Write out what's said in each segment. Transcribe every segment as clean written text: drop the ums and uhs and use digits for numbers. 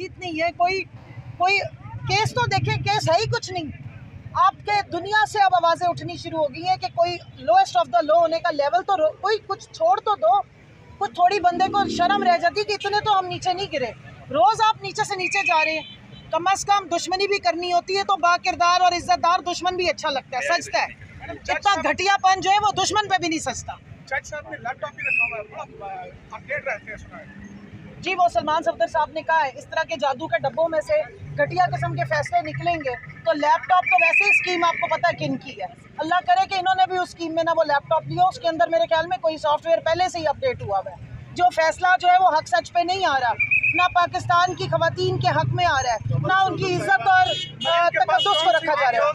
बातचीत नहीं है, कोई केस तो देखें, केस है ही कुछ नहीं। आपके दुनिया से अब आवाज़ें उठनी शुरू हो गई हैं कि कोई लोएस्ट ऑफ द लो होने का लेवल तो कोई कुछ छोड़ तो दो, कुछ थोड़ी बंदे को शर्म रह जाती कि इतने तो हम नीचे नहीं गिरे। रोज़ आप नीचे से नीचे जा रहे हैं। कम अज़ कम दुश्मनी भी करनी होती है तो बाकिरदार और इज्जतदार दुश्मन भी अच्छा लगता है, सजता है। इतना घटियापन जो है वो दुश्मन पे भी नहीं सजता। जज साहब ने लैपटॉप भी रखा हुआ है, अपडेट रहते हैं, सुना है जी, वो सलमान सफदर साहब ने कहा है इस तरह के जादू के डब्बों में से घटिया किस्म के फैसले निकलेंगे तो लैपटॉप तो वैसे ही स्कीम आपको पता है किन की है। अल्लाह करे कि इन्होंने भी उस स्कीम में ना वो लैपटॉप लिया, उसके अंदर मेरे ख्याल में कोई सॉफ्टवेयर पहले से ही अपडेट हुआ है। जो फैसला जो है वो हक सच पे नहीं आ रहा, ना पाकिस्तान की खवातीन के हक में आ रहा है, ना उनकी इज्जत और तकद्दुस को रखा जा रहा है।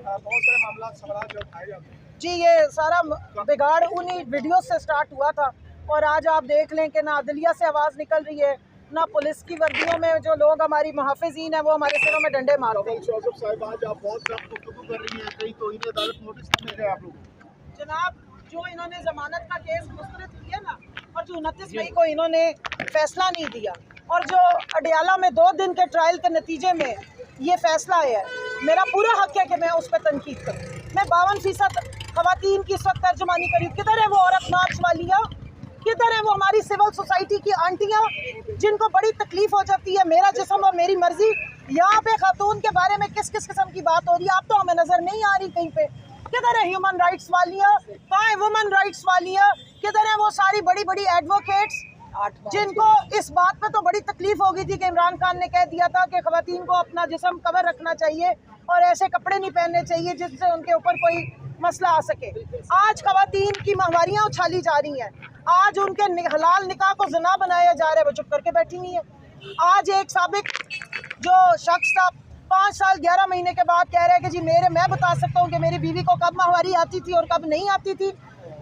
बहुत सारे मामला सवाल जो उठाए जाते हैं। जी, ये सारा बिगाड़ उन्हीं वीडियो से स्टार्ट हुआ था और आज आप देख लें कि ना अदलिया से आवाज़ निकल रही है, ना पुलिस की वर्दियों में जो लोग हमारी मुहाफिजीन है वो हमारे सिरों में डंडे मारते हैं। साहब आज आप बहुत कर रही हैं, कहीं तो इन्हें अदालत नोटिस मिल गए आप लोग। जनाब, जो इन्होंने जमानत का केस मुस्तरद किया ना, और जो 29 मई को इन्होंने फैसला नहीं दिया, और जो अडयाला में 2 दिन के ट्रायल के नतीजे में ये फैसला आया है, मेरा पूरा हक है कि मैं उस पर तनकीद करूँ। मैं 52% खवातीन की इस वक्त तर्जुमानी करी। किधर है वो औरत मार्च वालियाँ, किधर है वो हमारी सिविल सोसाइटी की आंटियाँ जिनको बड़ी तकलीफ हो जाती है, मेरा जिस्म और मेरी मर्जी। यहाँ पे खातून के बारे में किस किस किस्म की बात हो रही है, आप तो हमें नजर नहीं आ रही कहीं पे। किधर है ह्यूमन राइट्स वालियाँ, कहाँ है वुमन राइट्स वालियाँ, किधर है वो सारी बड़ी बड़ी एडवोकेट्स जिनको इस बात पे तो बड़ी तकलीफ हो गई थी कि इमरान खान ने कह दिया था कि खवातीन को अपना जिस्म कवर रखना चाहिए और ऐसे कपड़े नहीं पहनने चाहिए जिससे उनके ऊपर कोई मसला आ सके। आज खवातीन की महवारियाँ उछाली जा रही हैं, आज उनके हलाल निकाह को ज़िना बनाया जा रहा है, वो चुप करके बैठी हुई है। आज एक साबिक जो शख्स था 5 साल 11 महीने के बाद कह रहा है कि जी मैं बता सकता हूँ कि मेरी बीवी को कब महवारी आती थी और कब नहीं आती थी,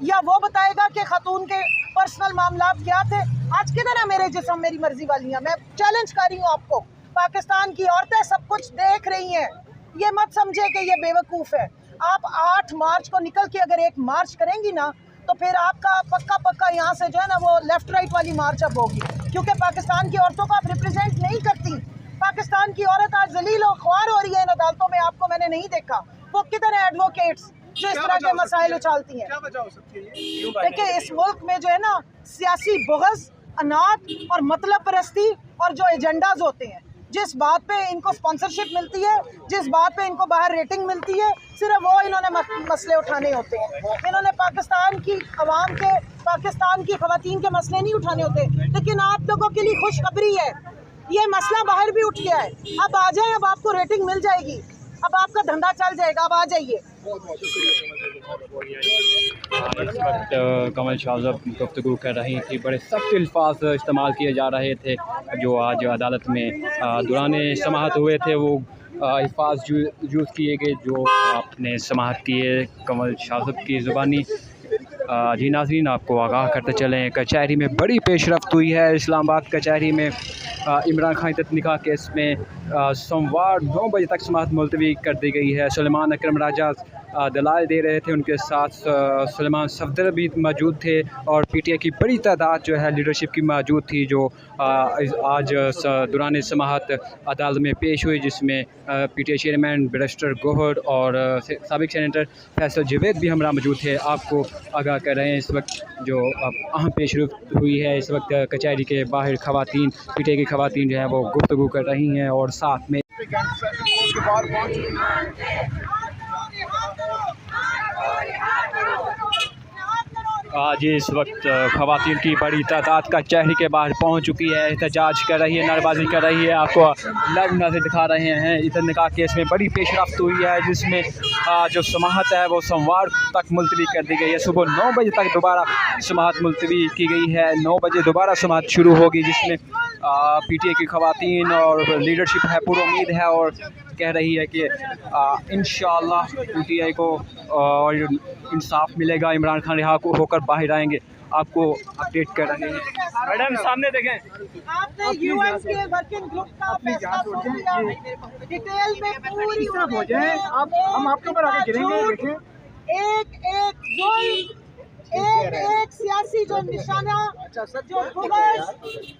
या वो बताएगा कि खातून के पर्सनल मामला क्या थे। आज किधर है मेरे जिस्म मेरी मर्जी वालियाँ? मैं चैलेंज कर रही हूँ आपको, पाकिस्तान की औरतें सब कुछ देख रही हैं, ये मत समझे कि ये बेवकूफ़ है। आप 8 मार्च को निकल के अगर एक मार्च करेंगी ना तो फिर आपका पक्का यहाँ से जो है ना वो लेफ्ट राइट वाली मार्च अब होगी, क्योंकि पाकिस्तान की औरतों को आप रिप्रेजेंट नहीं करती। पाकिस्तान की औरत आज जलील और ख्वार हो रही है इन अदालतों में, आपको मैंने नहीं देखा। वो किधर है एडवोकेट्स जो इस तरह के मसाइल उछालती हैं? देखिए, इस मुल्क में जो है ना सियासी बुग़्ज़, अनात और मतलब परस्ती और जो एजेंडाज होते हैं, जिस बात पे इनको स्पॉन्सरशिप मिलती है, जिस बात पे इनको बाहर रेटिंग मिलती है, सिर्फ वो इन्होंने मसले उठाने होते हैं। इन्होंने पाकिस्तान की अवाम के, पाकिस्तान की खवातीन के मसले नहीं उठाने होते। लेकिन आप लोगों के लिए खुशखबरी है, ये मसला बाहर भी उठ गया है। अब आ जाए, अब आपको रेटिंग मिल जाएगी, अब आपका धंधा चल जाएगा, अब आ जाइए। इस वक्त कमल शाहज़ब गुफ्तगू कर रही थी, बड़े सख्त अल्फाज इस्तेमाल किए जा रहे थे जो आज अदालत में दौरान समाअत हुए थे। वो अल्फाज यूज़ किए गए जो आपने समाअत किए कमल शाहज़ब की ज़ुबानी। जी नाज़रीन, आपको आगाह करते चलें, कचहरी में बड़ी पेशरफ्त हुई है। इस्लामाबाद कचहरी में इमरान खान निकाह केस में सोमवार 9 बजे तक समाअत मुलतवी कर दी गई है। सुलेमान अकरम राजा दलाल दे रहे थे, उनके साथ सलमान सफदर भी मौजूद थे और पीटीआई की बड़ी तादाद जो है लीडरशिप की मौजूद थी जो आज दौरान समाअत अदालत में पेश हुई, जिसमें पीटीआई चेयरमैन बैरिस्टर गोहर और साबिक सेनेटर फैसल जवेद भी हमारा मौजूद थे। आपको आगाह कर रहे हैं इस वक्त जो अहम पेशरफ्त हुई है। इस वक्त कचहरी के बाहर खवातीन, पीटीआई की खवातीन जो है वो गुफ्तगू कर रही हैं और साथ में आज इस वक्त खवातीन की बड़ी तादाद कचहरी के बाहर पहुंच चुकी है, एहतजाज कर रही है, नारेबाजी कर रही है। आपको लाइव नज़र दिखा रहे हैं। इधर निकाह केस में बड़ी पेशरफ्त हुई है, जिसमें जो समाअत है वो सोमवार तक मुलतवी कर दी गई है। सुबह 9 बजे तक दोबारा समाअत मुलतवी की गई है। 9 बजे दोबारा समाअत शुरू होगी, जिसमें पीटीआई की खवातीन और लीडरशिप है पूरी उम्मीद है और कह रही है कि इंशाअल्लाह पीटीआई को और इंसाफ मिलेगा, इमरान खान रिहा को होकर बाहर आएंगे। आपको अपडेट कर रहे हैं। मैडम सामने देखें, आपने यूएन के वर्किंग ग्रुप का फैसला सुन लिया, डिटेल में पूरी हो जाए, हम आपके ऊपर आगे गिरेंगे। देखें, एक जुल्म एक सियासी जो निशाना जो बुग़्ज़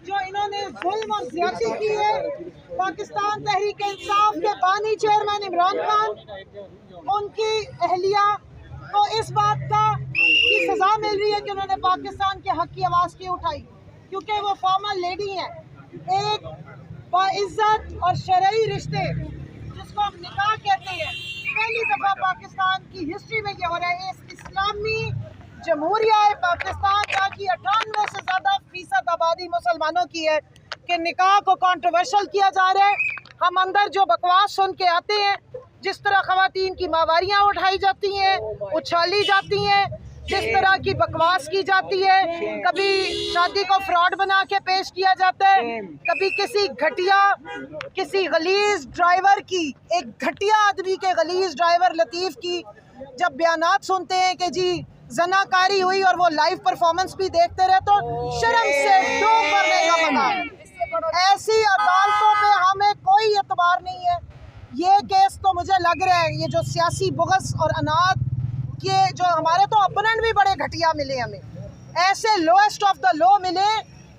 जो इन्होंने जुल्म और ज़्यादती की है, पाकिस्तान तहरीक इंसाफ के बानी चेयरमैन इमरान खान, उनकी अहलिया को इस बात की सज़ा मिल रही है कि उन्होंने पाकिस्तान के हक़ की आवाज़ क्यों उठाई, क्योंकि वो फॉर्मल लेडी हैं। एक बाइज़्ज़त और शरई रिश्ते जिसको हम निकाह कहते हैं, पहली दफ़ा पाकिस्तान की हिस्ट्री में ये हो रहा है। इस इस्लामी जमहूरिया पाकिस्तान का की 98 से ज़्यादा फ़ीसद आबादी मुसलमानों की है कि निकाह को कंट्रोवर्शियल किया जा रहा है। हम अंदर जो बकवास सुन के आते हैं, जिस तरह ख़वातीन की माहवारियाँ उठाई जाती हैं, उछाली जाती हैं, जिस तरह की बकवास की जाती है, कभी शादी को फ्रॉड बना के पेश किया जाता है, कभी किसी गलीज़ ड्राइवर की, एक घटिया आदमी के गलीज़ ड्राइवर लतीफ़ की जब बयानात सुनते हैं कि जी जनाकारी हुई और वो लाइव परफॉर्मेंस भी देखते रहे, तो शर्म से डूब मरने का मना है। ऐसी अदालतों पे हमें कोई एतबार नहीं है। ये केस तो मुझे लग रहा है, ये जो सियासी बुग़्ज़ और अनाद के जो हमारे तो ओपोनेंट भी बड़े घटिया मिले, हमें ऐसे लोएस्ट ऑफ द लो मिले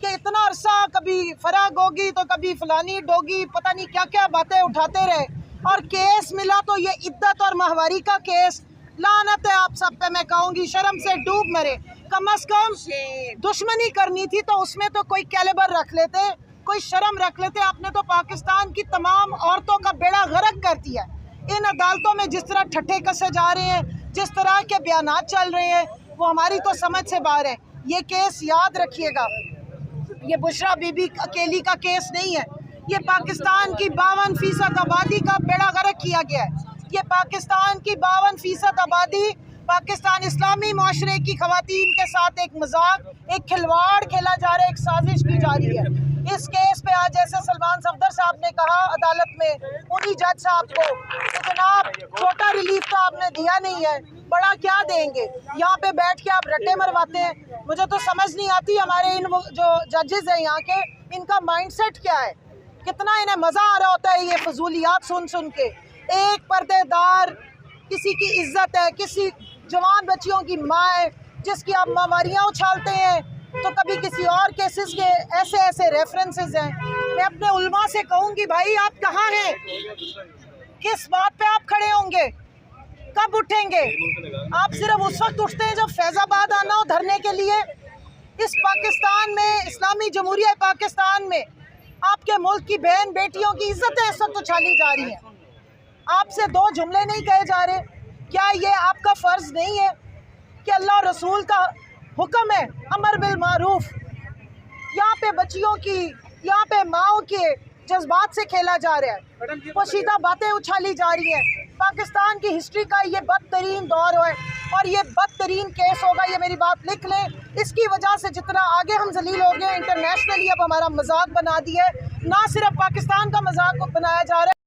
कि इतना अरसा कभी फराग होगी तो कभी फलानी डोगी, पता नहीं क्या क्या बातें उठाते रहे, और केस मिला तो ये इद्दत और माहवारी का केस। लानत है आप सब पे, मैं कहूँगी शर्म से डूब मरे। कम से कम दुश्मनी करनी थी तो उसमें तो कोई कैलिबर रख लेते, कोई शर्म रख लेते। आपने तो पाकिस्तान की तमाम औरतों का बेड़ा गर्क कर दिया। इन अदालतों में जिस तरह ठट्ठे कसे जा रहे हैं, जिस तरह के बयानात चल रहे हैं, वो हमारी तो समझ से बाहर है। ये केस याद रखिएगा, ये बुशरा बीबी अकेली का केस नहीं है, ये पाकिस्तान की 52% आबादी का बेड़ा गर्क किया गया है। ये पाकिस्तान की 52% आबादी, पाकिस्तान इस्लामी माशरे की ख़वातीन के साथ एक मजाक, एक खिलवाड़ खेला जा रहा है, एक साजिश की जा रही है। इस केस पे आज जैसे सलमान सफदर साहब ने कहा अदालत में उन्हीं जज साहब को, तो जनाब छोटा रिलीफ तो आपने दिया नहीं है, बड़ा क्या देंगे? यहाँ पे बैठ के आप रट्टे मरवाते हैं। मुझे तो समझ नहीं आती हमारे इन जो जजेस हैं यहाँ के, इनका माइंडसेट क्या है? कितना इन्हें मज़ा आ रहा होता है ये फजूलियात सुन सुन के। एक पर्देदार, किसी की इज्जत है, किसी जवान बच्चियों की माँ है जिसकी आप माहवारियाँ उछालते हैं, तो कभी किसी और केसेस के ऐसे ऐसे रेफरेंसेस हैं। मैं अपने उल्मा से कहूँगी, भाई आप कहाँ हैं? किस बात पे आप खड़े होंगे? कब उठेंगे? आप सिर्फ उस वक्त उठते हैं जब फैज़ाबाद आना हो धरने के लिए। इस पाकिस्तान में, इस्लामी जमहूरिया पाकिस्तान में आपके मुल्क की बहन बेटियों की इज्जत इस वक्त उछाली जा रही है। आपसे दो जुमले नहीं कहे जा रहे। क्या ये आपका फ़र्ज़ नहीं है कि अल्लाह और रसूल का हुक्म है अमर बिल मारूफ? यहाँ पे बच्चियों की, यहाँ पे माओ के जज्बात से खेला जा रहा है, पोशीदा बातें उछाली जा रही हैं। पाकिस्तान की हिस्ट्री का ये बदतरीन दौर है और ये बदतरीन केस होगा, ये मेरी बात लिख लें। इसकी वजह से जितना आगे हम जलील हो गए, इंटरनेशनली अब हमारा मजाक बना दिया है, ना सिर्फ पाकिस्तान का मजाक बनाया जा रहा है।